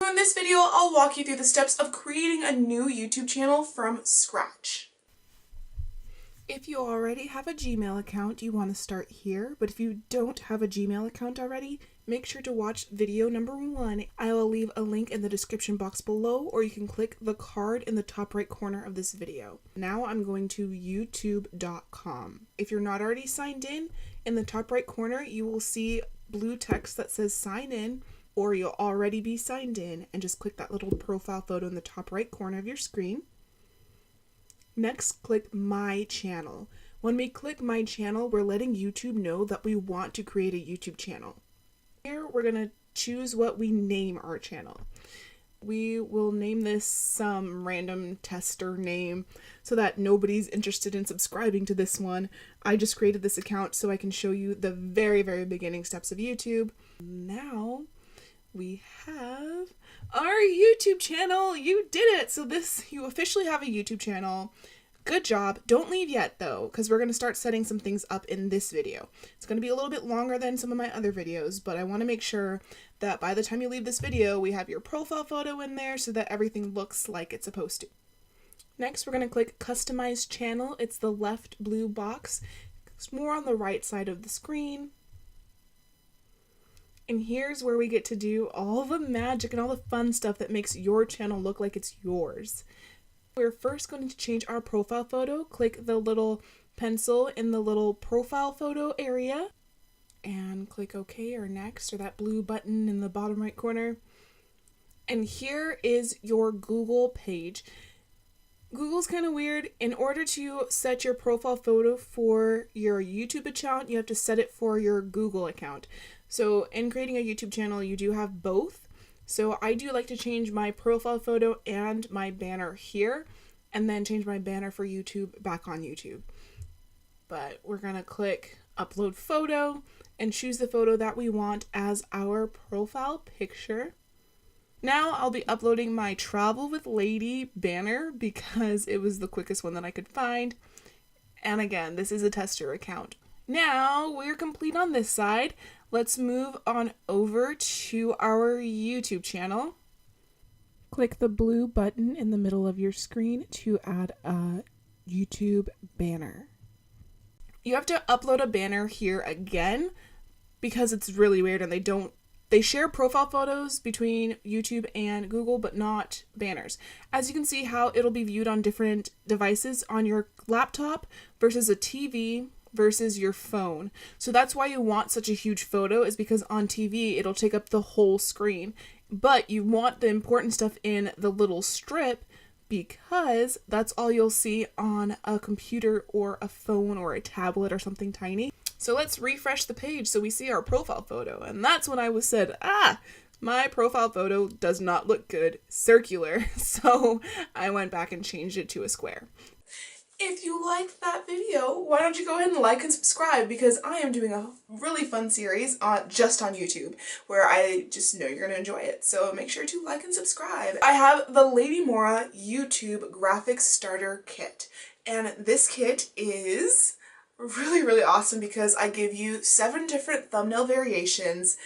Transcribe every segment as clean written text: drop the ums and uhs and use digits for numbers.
So in this video, I'll walk you through the steps of creating a new YouTube channel from scratch. If you already have a Gmail account, you want to start here, but if you don't have a Gmail account already, make sure to watch video number 1. I will leave a link in the description box below, or you can click the card in the top right corner of this video. Now I'm going to youtube.com. If you're not already signed in the top right corner, you will see blue text that says sign in, or you'll already be signed in, and just click that little profile photo in the top right corner of your screen. Next, click My Channel. When we click My Channel, we're letting YouTube know that we want to create a YouTube channel. Here, we're going to choose what we name our channel. We will name this some random tester name so that nobody's interested in subscribing to this one. I just created this account so I can show you the very, very beginning steps of YouTube. Now, we have our YouTube channel. You did it! So you officially have a YouTube channel. Good job. Don't leave yet though, because we're going to start setting some things up in this video. It's going to be a little bit longer than some of my other videos, but I want to make sure that by the time you leave this video, we have your profile photo in there so that everything looks like it's supposed to. Next, we're going to click Customize Channel. It's the left blue box. It's more on the right side of the screen. And here's where we get to do all the magic and all the fun stuff that makes your channel look like it's yours. We're first going to change our profile photo. Click the little pencil in the little profile photo area and click OK or next, or that blue button in the bottom right corner. And here is your Google page. Google's kind of weird. In order to set your profile photo for your YouTube account, you have to set it for your Google account. So in creating a YouTube channel, you do have both. So I do like to change my profile photo and my banner here, and then change my banner for YouTube back on YouTube. But we're going to click Upload Photo and choose the photo that we want as our profile picture. Now I'll be uploading my Travel with Lady banner because it was the quickest one that I could find. And again, this is a tester account. Now we're complete on this side. Let's move on over to our YouTube channel. Click the blue button in the middle of your screen to add a YouTube banner. You have to upload a banner here again because it's really weird and they share profile photos between YouTube and Google, but not banners. As you can see how it'll be viewed on different devices on your laptop versus a TV versus your phone. So that's why you want such a huge photo, is because on TV it'll take up the whole screen. But you want the important stuff in the little strip because that's all you'll see on a computer or a phone or a tablet or something tiny. So let's refresh the page so we see our profile photo. And that's when I said, my profile photo does not look good circular. So I went back and changed it to a square. If you liked that video, why don't you go ahead and like and subscribe, because I am doing a really fun series just on YouTube where I just know you're going to enjoy it. So make sure to like and subscribe. I have the Lady Mora YouTube Graphics Starter Kit, and this kit is really, really awesome because I give you 7 different thumbnail variations,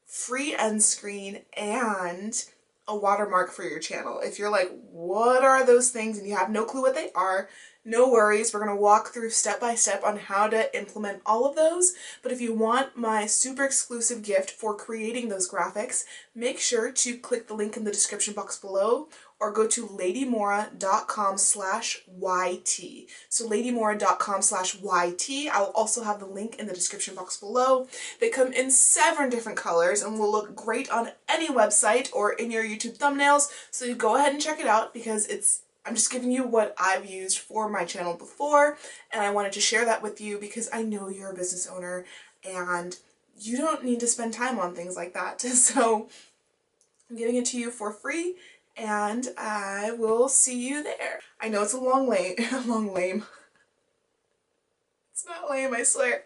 free end screen, and a watermark for your channel. If you're like, what are those things, and you have no clue what they are, no worries. We're going to walk through step by step on how to implement all of those. But if you want my super exclusive gift for creating those graphics, make sure to click the link in the description box below, or go to ladymora.com/YT. So ladymora.com/YT. I'll also have the link in the description box below. They come in 7 different colors and will look great on any website or in your YouTube thumbnails. So you go ahead and check it out, because I'm just giving you what I've used for my channel before, and I wanted to share that with you because I know you're a business owner and you don't need to spend time on things like that. So I'm giving it to you for free, and I will see you there. I know it's a long lame. It's not lame, I swear.